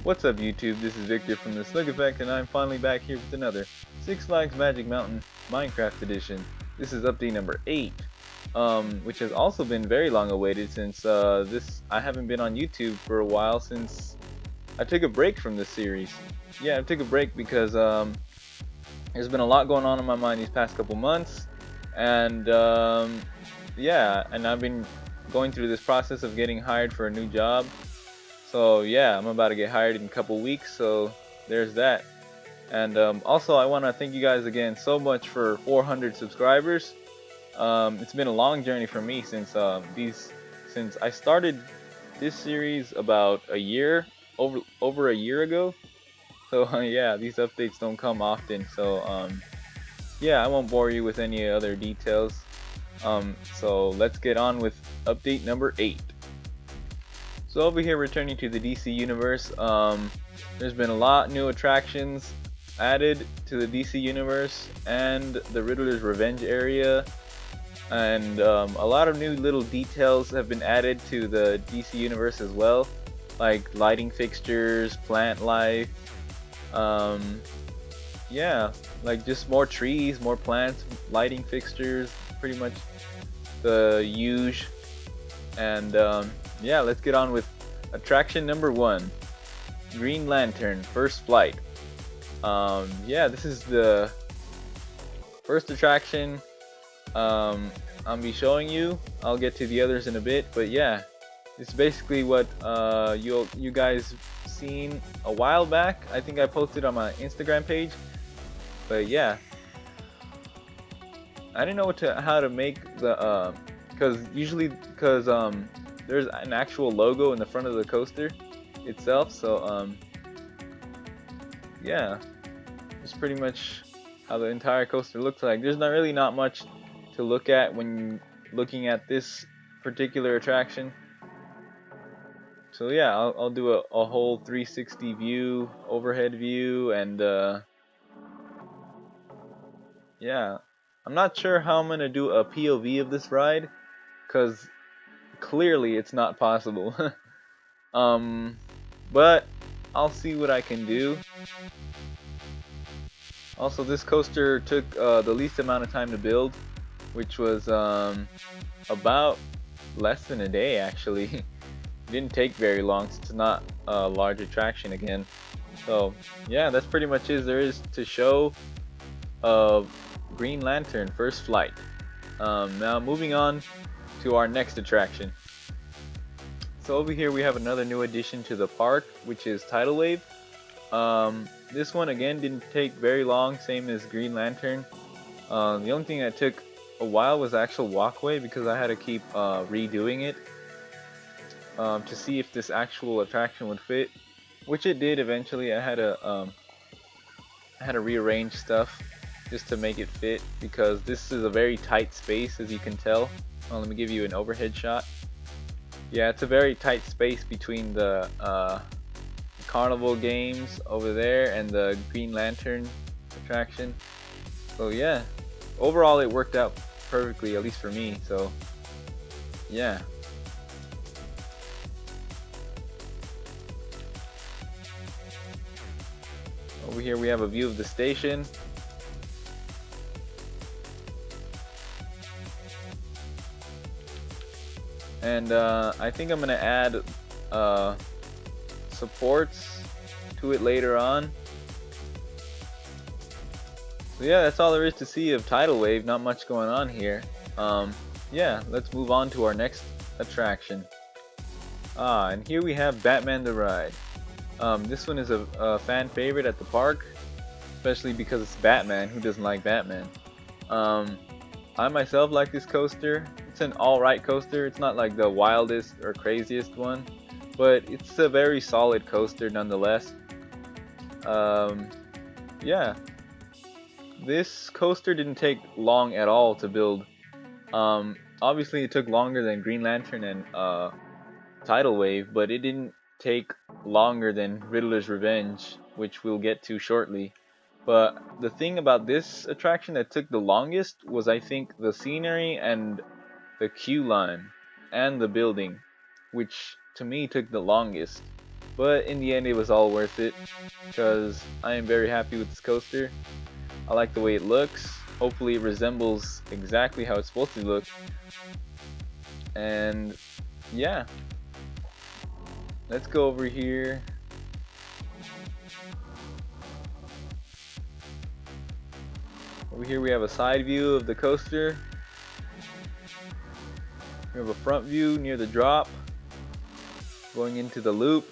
What's up YouTube, this is Victor from the Slug Effect and I'm finally back here with another Six Flags Magic Mountain Minecraft edition. This is update number 8, which has also been very long awaited since I haven't been on YouTube for a while since I took a break from this series. Yeah, I took a break because there's been a lot going on in my mind these past couple months, and yeah, and I've been going through this process of getting hired for a new job. So yeah, I'm about to get hired in a couple weeks, so there's that. And also, I want to thank you guys again so much for 400 subscribers. It's been a long journey for me since I started this series about over a year ago. So yeah, these updates don't come often. So yeah, I won't bore you with any other details. So let's get on with update number 8. So over here, returning to the DC universe, there's been a lot new attractions added to the DC universe and the Riddler's Revenge area, and a lot of new little details have been added to the DC universe as well, like lighting fixtures, plant life, yeah, like just more trees, more plants, lighting fixtures, pretty much the huge. And yeah, let's get on with attraction number 1, Green Lantern First Flight. Yeah, this is the first attraction I'll be showing you. I'll get to the others in a bit, but yeah, it's basically what you guys seen a while back. I think I posted on my Instagram page, but yeah, I didn't know how to make the because there's an actual logo in the front of the coaster itself, so yeah, it's pretty much how the entire coaster looks like. There's not much to look at when looking at this particular attraction. So yeah, I'll do a whole 360 view, overhead view, and yeah, I'm not sure how I'm gonna do a POV of this ride, cause clearly it's not possible. um, but I'll see what I can do. Also, this coaster took the least amount of time to build, which was about less than a day actually. It didn't take very long since it's not a large attraction again. So yeah, that's pretty much it there is to show of Green Lantern First Flight. Now moving on to our next attraction. So over here we have another new addition to the park, which is Tidal Wave. This one again didn't take very long, same as Green Lantern. The only thing that took a while was the actual walkway because I had to keep redoing it to see if this actual attraction would fit, which it did eventually. I had to rearrange stuff just to make it fit because this is a very tight space, as you can tell. Let me give you an overhead shot. Yeah, it's a very tight space between the carnival games over there and the Green Lantern attraction. So yeah, overall it worked out perfectly, at least for me. So yeah. Over here we have a view of the station. And I think I'm gonna add supports to it later on. So yeah, that's all there is to see of Tidal Wave. Not much going on here. Yeah, let's move on to our next attraction. And here we have Batman the Ride. This one is a fan favorite at the park, especially because it's Batman. Who doesn't like Batman? I myself like this coaster. It's an alright coaster. It's not like the wildest or craziest one, but it's a very solid coaster nonetheless. Yeah, this coaster didn't take long at all to build. Obviously it took longer than Green Lantern and Tidal Wave, but it didn't take longer than Riddler's Revenge, which we'll get to shortly. But the thing about this attraction that took the longest was, I think, the scenery and the queue line and the building, which to me took the longest. But in the end, it was all worth it because I am very happy with this coaster. I like the way it looks. Hopefully it resembles exactly how it's supposed to look. And yeah, let's go over here. Over here we have a side view of the coaster. We have a front view near the drop, going into the loop.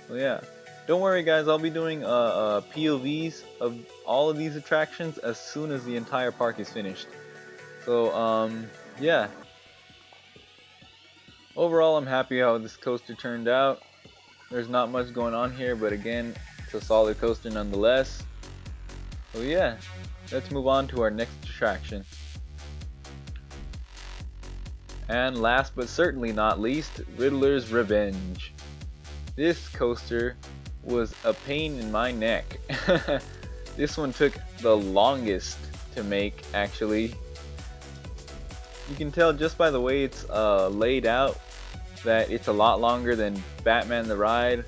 So yeah, don't worry guys, I'll be doing POVs of all of these attractions as soon as the entire park is finished. So yeah, overall I'm happy how this coaster turned out. There's not much going on here, but again, it's a solid coaster nonetheless. So yeah, let's move on to our next attraction. And last but certainly not least, Riddler's Revenge. This coaster was a pain in my neck. This one took the longest to make, actually. You can tell just by the way it's laid out that it's a lot longer than Batman the Ride,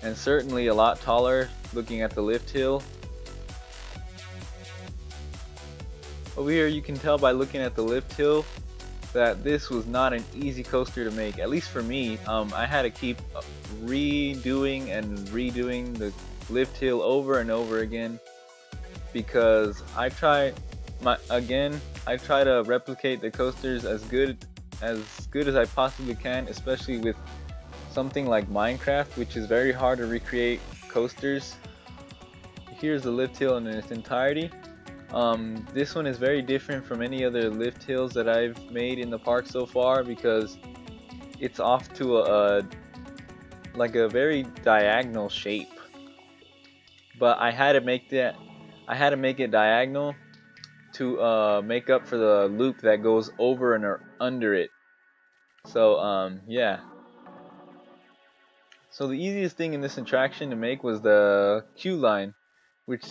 and certainly a lot taller looking at the lift hill. Over here you can tell by looking at the lift hill that this was not an easy coaster to make, at least for me. I had to keep redoing and redoing the lift hill over and over again because I try to replicate the coasters as good as I possibly can, especially with something like Minecraft, which is very hard to recreate coasters. Here's the lift hill in its entirety. This one is very different from any other lift hills that I've made in the park so far because it's off to a very diagonal shape. But I had to make it diagonal to make up for the loop that goes over and under it. So yeah. So the easiest thing in this attraction to make was the queue line, which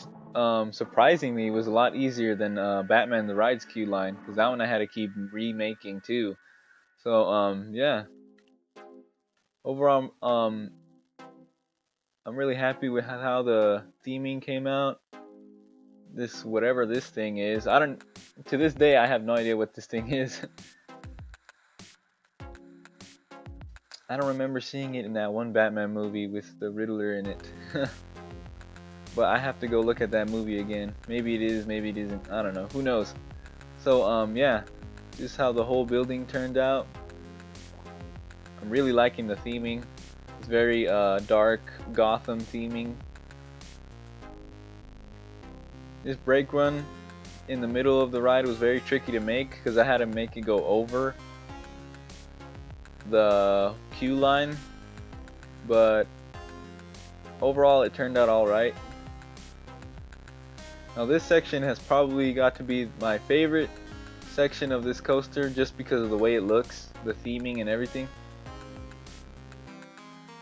surprisingly was a lot easier than Batman the Ride's queue line, because that one I had to keep remaking too. So yeah, overall I'm really happy with how the theming came out. This whatever this thing is, to this day I have no idea what this thing is. I don't remember seeing it in that one Batman movie with the Riddler in it. But I have to go look at that movie again. Maybe it is, maybe it isn't. I don't know. Who knows? So yeah, this is how the whole building turned out. I'm really liking the theming. It's very dark Gotham theming. This brake run in the middle of the ride was very tricky to make because I had to make it go over the queue line, but overall it turned out alright. Now this section has probably got to be my favorite section of this coaster just because of the way it looks, the theming and everything.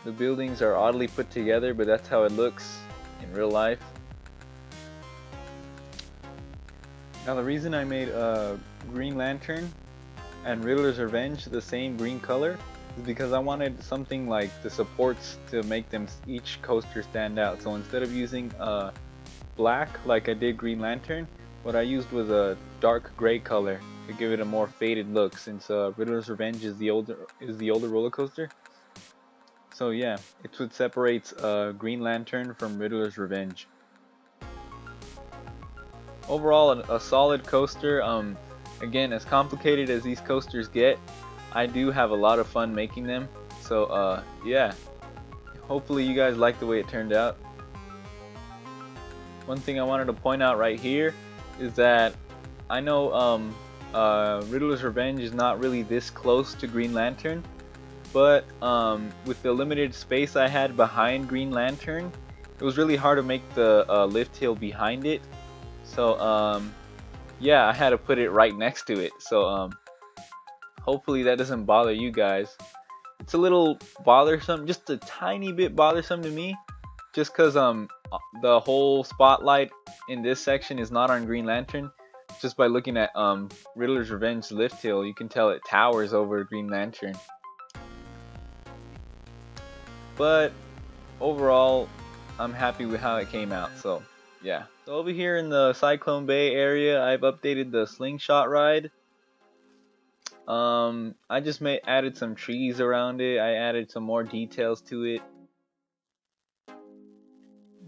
The buildings are oddly put together, but that's how it looks in real life. Now the reason I made Green Lantern and Riddler's Revenge the same green color is because I wanted something like the supports to make them each coaster stand out. So instead of using black like I did Green Lantern, what I used was a dark gray color to give it a more faded look, since Riddler's Revenge is the older roller coaster. So yeah, it's what separates Green Lantern from Riddler's Revenge. Overall, a solid coaster. Again, as complicated as these coasters get, I do have a lot of fun making them. So yeah, hopefully you guys like the way it turned out. One thing I wanted to point out right here is that I know Riddler's Revenge is not really this close to Green Lantern, but with the limited space I had behind Green Lantern, it was really hard to make the lift hill behind it. So yeah, I had to put it right next to it. So hopefully that doesn't bother you guys. It's a little bothersome, just a tiny bit bothersome to me, just because the whole spotlight in this section is not on Green Lantern. Just by looking at Riddler's Revenge lift hill, you can tell it towers over Green Lantern. but overall I'm happy with how it came out. So yeah. So over here in the Cyclone Bay area, I've updated the slingshot ride. I just added some trees around it. I added some more details to it.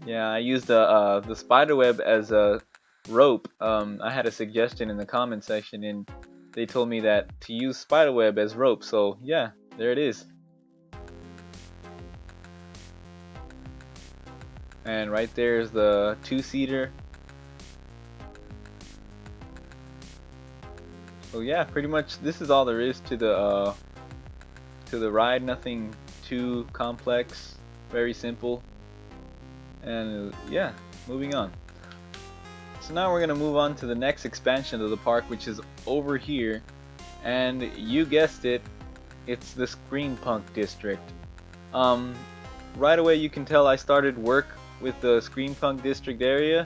Yeah, I used the spider web as a rope. I had a suggestion in the comment section, and they told me that to use spider web as rope. So yeah, there it is. And right there is the two-seater. So yeah, pretty much this is all there is to the ride. Nothing too complex. Very simple. And yeah, moving on. So now we're gonna move on to the next expansion of the park, which is over here, and you guessed it, it's the Screampunk District. Right away you can tell I started work with the Screampunk District area.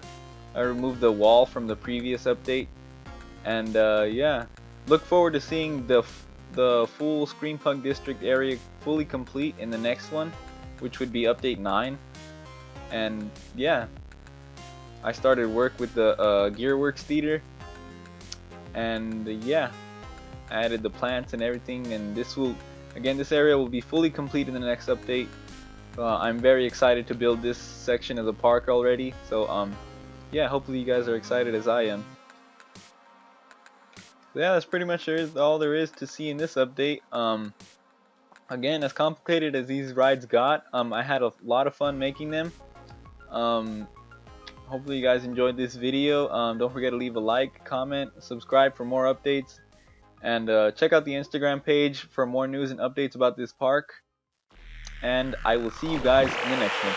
I removed the wall from the previous update, and yeah, look forward to seeing the full Screampunk District area fully complete in the next one, which would be update 9. And yeah, I started work with the Gearworks Theater, and yeah, I added the plants and everything, and this area will be fully complete in the next update. I'm very excited to build this section of the park already, so yeah, hopefully you guys are excited as I am. So yeah, that's pretty much all there is to see in this update. Again, as complicated as these rides got, I had a lot of fun making them. Hopefully you guys enjoyed this video. Don't forget to leave a like, comment, subscribe for more updates, and check out the Instagram page for more news and updates about this park. And I will see you guys in the next one.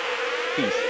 Peace.